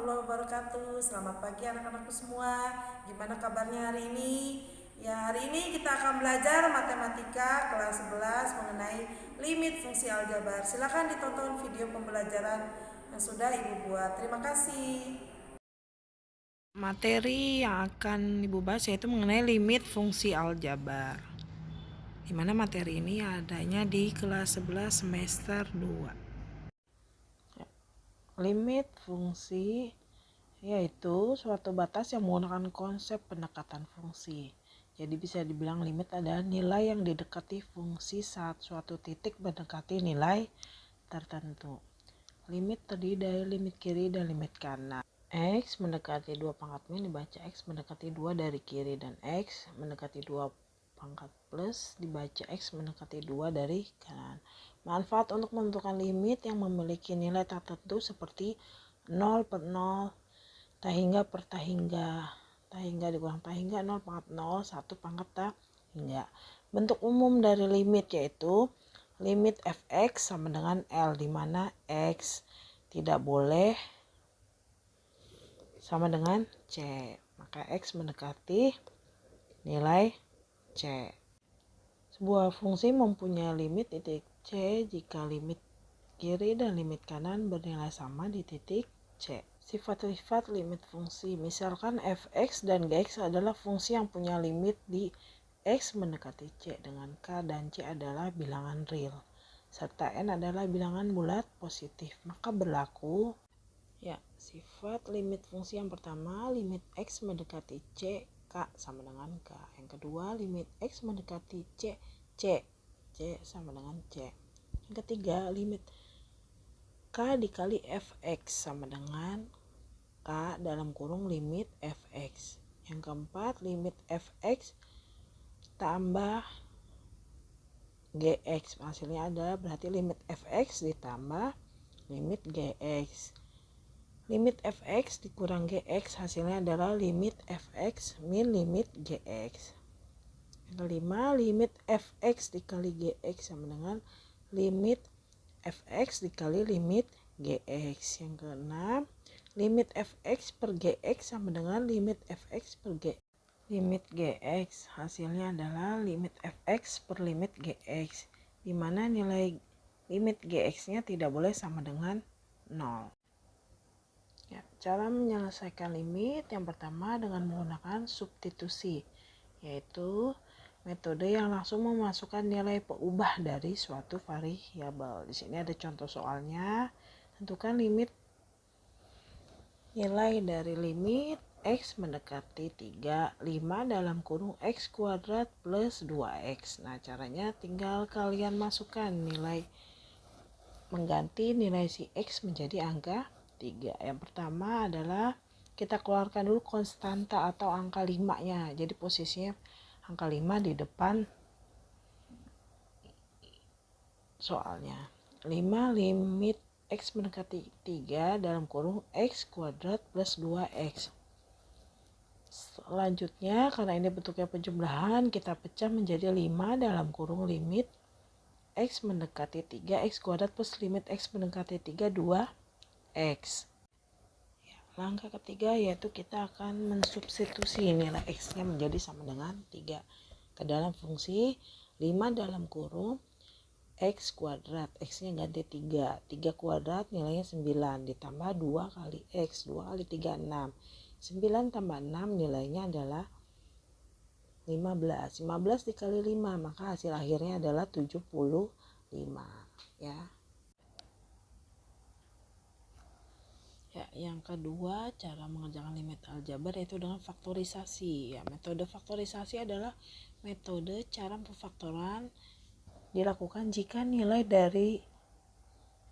warahmatullahi wabarakatuh. Selamat pagi anak-anakku semua. Gimana kabarnya hari ini? Ya, hari ini kita akan belajar matematika kelas 11 mengenai limit fungsi aljabar. Silakan ditonton video pembelajaran yang sudah Ibu buat. Terima kasih. Materi yang akan Ibu bahas yaitu mengenai limit fungsi aljabar. Di mana materi ini adanya di kelas 11 semester 2. Limit fungsi yaitu suatu batas yang menggunakan konsep pendekatan fungsi. Jadi bisa dibilang limit adalah nilai yang didekati fungsi saat suatu titik mendekati nilai tertentu. Limit terdiri dari limit kiri dan limit kanan. X mendekati 2 pangkat min dibaca X mendekati 2 dari kiri, dan X mendekati 2 pangkat plus dibaca X mendekati 2 dari kanan. Manfaat untuk menentukan limit yang memiliki nilai tertentu seperti 0 per 0, tahingga per tahingga, tahingga dikurang tahingga, 0 pangkat 0, 1 pangkat tahingga. Bentuk umum dari limit yaitu limit fx sama dengan L, di mana X tidak boleh sama dengan C. Maka X mendekati nilai C. Sebuah fungsi mempunyai limit titik C jika limit kiri dan limit kanan bernilai sama di titik C. Sifat-sifat limit fungsi, misalkan fx dan gx adalah fungsi yang punya limit di x mendekati C, dengan k dan c adalah bilangan real, serta n adalah bilangan bulat positif. Maka berlaku sifat limit fungsi yang pertama, limit x mendekati C, k sama dengan k. Yang kedua, limit x mendekati C, C sama dengan C. Yang ketiga, limit k dikali fx sama dengan k dalam kurung limit fx. Yang keempat, limit fx tambah gx. Hasilnya adalah berarti limit fx ditambah limit gx. Limit fx dikurang gx hasilnya adalah limit fx min limit gx. Yang kelima, limit fx dikali gx sama dengan limit fx dikali limit gx. Yang keenam, limit fx per gx sama dengan limit fx per g. Limit gx hasilnya adalah limit fx per limit gx, di mana nilai limit gx-nya tidak boleh sama dengan 0. Cara menyelesaikan limit yang pertama dengan menggunakan substitusi, yaitu metode yang langsung memasukkan nilai peubah dari suatu variabel. Di sini ada contoh soalnya. Tentukan limit nilai dari limit x mendekati 3, 5 dalam kurung x kuadrat plus 2x. Nah, caranya tinggal kalian masukkan nilai, mengganti nilai si x menjadi angka 3. Yang pertama adalah kita keluarkan dulu konstanta atau angka 5-nya. Jadi posisinya angka 5 di depan soalnya. 5 limit x mendekati 3 dalam kurung x kuadrat plus 2x. Selanjutnya, karena ini bentuknya penjumlahan, kita pecah menjadi 5 dalam kurung limit x mendekati 3 x kuadrat plus limit x mendekati 3 2x. Langkah ketiga yaitu kita akan mensubstitusi nilai x-nya menjadi sama dengan 3 ke dalam fungsi 5 dalam kurung x kuadrat. X-nya ganti 3. 3 kuadrat nilainya 9 ditambah 2 kali x. 2 kali 3 6. 9 tambah 6 nilainya adalah 15. 15 dikali 5, maka hasil akhirnya adalah 75. Yang kedua, cara mengerjakan limit aljabar yaitu dengan faktorisasi. Metode faktorisasi adalah metode cara pemfaktoran dilakukan jika nilai dari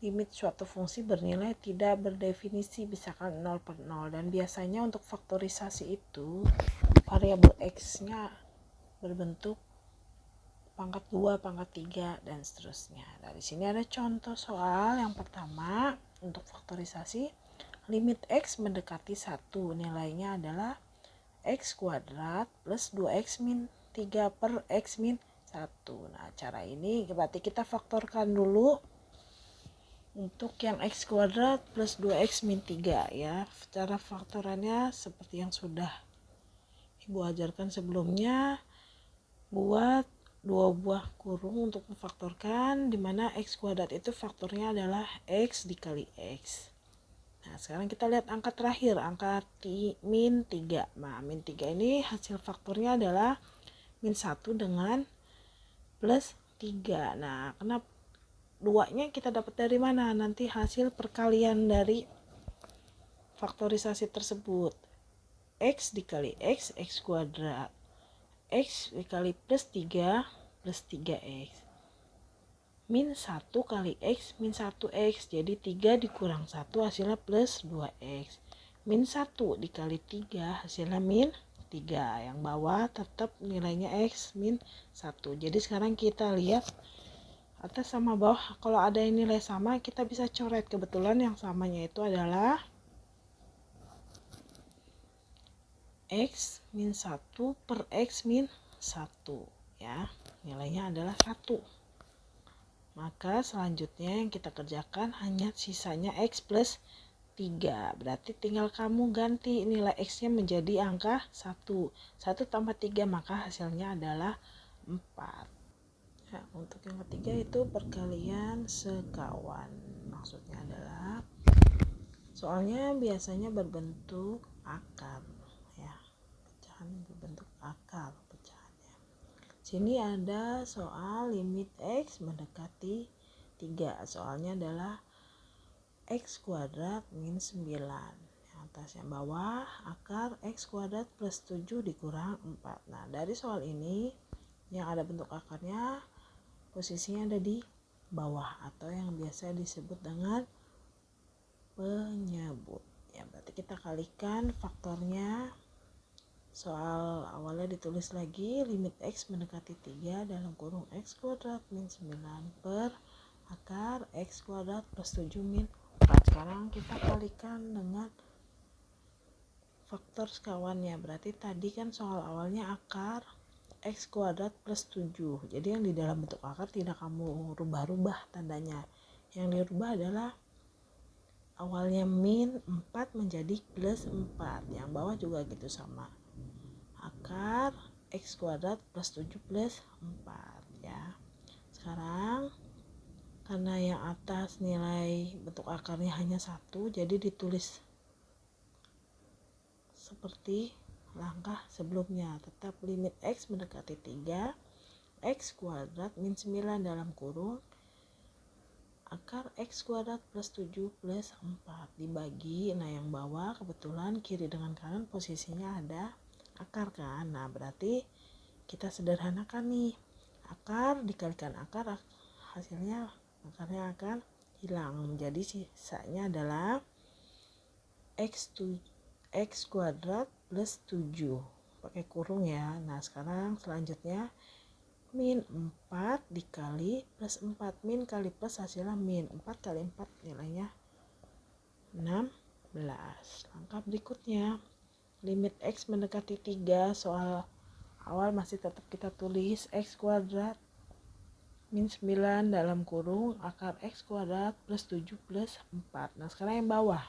limit suatu fungsi bernilai tidak berdefinisi, misalkan 0 per 0. Dan biasanya untuk faktorisasi itu variabel x-nya berbentuk pangkat 2, pangkat 3, dan seterusnya. Dari sini ada contoh soal yang pertama untuk faktorisasi. Limit x mendekati 1, nilainya adalah x kuadrat plus 2x min 3 per x min 1. Nah, cara ini berarti kita faktorkan dulu Untuk yang X kuadrat plus 2X min 3 ya. Cara faktorannya seperti yang sudah Ibu ajarkan sebelumnya. Buat dua buah kurung untuk memfaktorkan, dimana X kuadrat itu faktornya adalah X dikali X. Nah, sekarang kita lihat angka terakhir, angka min 3. Nah, min 3 ini hasil faktornya adalah min 1 dengan plus 3. Nah, kenapa duanya kita dapat dari mana? Nanti hasil perkalian dari faktorisasi tersebut. X dikali X, X kuadrat. X dikali plus 3, plus 3X. Min 1 kali X, min 1X. Jadi 3 dikurang 1 hasilnya plus 2X. Min 1 dikali 3 hasilnya min 3. Yang bawah tetap nilainya X min 1. Jadi sekarang kita lihat atas sama bawah. Kalau ada yang nilai sama kita bisa coret. Kebetulan yang samanya itu adalah X min 1 per X min 1 ya. Nilainya adalah 1. Maka selanjutnya yang kita kerjakan hanya sisanya X plus 3. Berarti tinggal kamu ganti nilai X-nya menjadi angka 1. 1 tambah 3 maka hasilnya adalah 4. Ya, untuk yang ketiga itu perkalian sekawan. Maksudnya adalah soalnya biasanya berbentuk akar ya. Pecahan berbentuk akar pecahannya. Sini ada soal limit X mendekati 3. Soalnya adalah X kuadrat min 9. Yang atas yang bawah akar X kuadrat plus 7 dikurang 4. Nah, dari soal ini yang ada bentuk akarnya posisinya ada di bawah atau yang biasa disebut dengan penyebut. Ya, berarti kita kalikan faktornya. Soal awalnya ditulis lagi limit X mendekati 3 dalam kurung X kuadrat min 9 per akar X kuadrat plus 7 min 4. Sekarang kita kalikan dengan faktor sekawannya. Berarti tadi kan soal awalnya akar X kuadrat plus 7. Jadi yang di dalam bentuk akar tidak kamu rubah-rubah tandanya. Yang dirubah adalah awalnya min 4 menjadi plus 4. Yang bawah juga gitu sama. Akar X kuadrat plus 7 plus 4 ya. Sekarang karena yang atas nilai bentuk akarnya hanya 1, jadi ditulis seperti langkah sebelumnya. Tetap limit X mendekati 3, X kuadrat min 9 dalam kurung akar X kuadrat plus 7 plus 4 dibagi. Nah, yang bawah kebetulan kiri dengan kanan posisinya ada akar kan. Nah, berarti kita sederhanakan nih. Akar dikalikan akar, hasilnya akarnya akan hilang. Menjadi sisanya adalah X kuadrat plus 7. Pakai kurung ya. Nah, sekarang selanjutnya min 4 dikali plus 4. Min kali plus hasilnya min. 4 kali 4 nilainya 16. Langkah berikutnya limit X mendekati 3. Soal awal masih tetap kita tulis X kuadrat min 9 dalam kurung akar X kuadrat plus 7 plus 4. Nah, sekarang yang bawah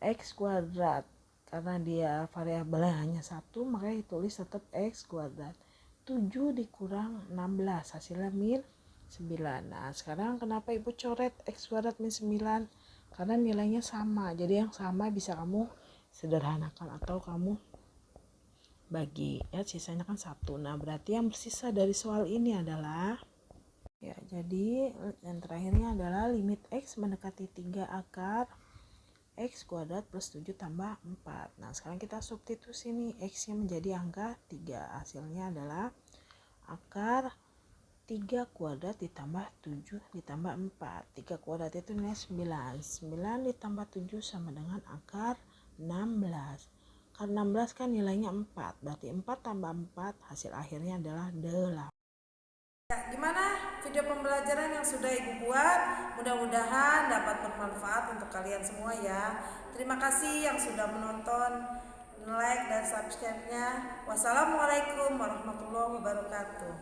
X kuadrat, karena dia variabelnya hanya 1 makanya ditulis tetap X kuadrat. 7 dikurang 16 hasilnya min 9. Nah, sekarang kenapa ibu coret X kuadrat min 9? Karena nilainya sama. Jadi yang sama bisa kamu sederhanakan atau kamu bagi ya, sisanya kan 1. Nah, berarti yang bersisa dari soal ini adalah ya, jadi yang terakhirnya adalah limit X mendekati 3 akar X kuadrat plus 7 tambah 4. Nah, sekarang kita substitusi nih X nya menjadi angka 3. Hasilnya adalah akar 3 kuadrat ditambah 7 ditambah 4. 3 kuadrat itu nilai 9. 9 ditambah 7 sama dengan akar 16. Akar 16 kan nilainya 4. Berarti 4 tambah 4 hasil akhirnya adalah 8. Ya, gimana video pembelajaran yang sudah Ibu buat? Mudah-mudahan dapat bermanfaat untuk kalian semua ya. Terima kasih yang sudah menonton, like dan subscribe-nya. Wassalamualaikum warahmatullahi wabarakatuh.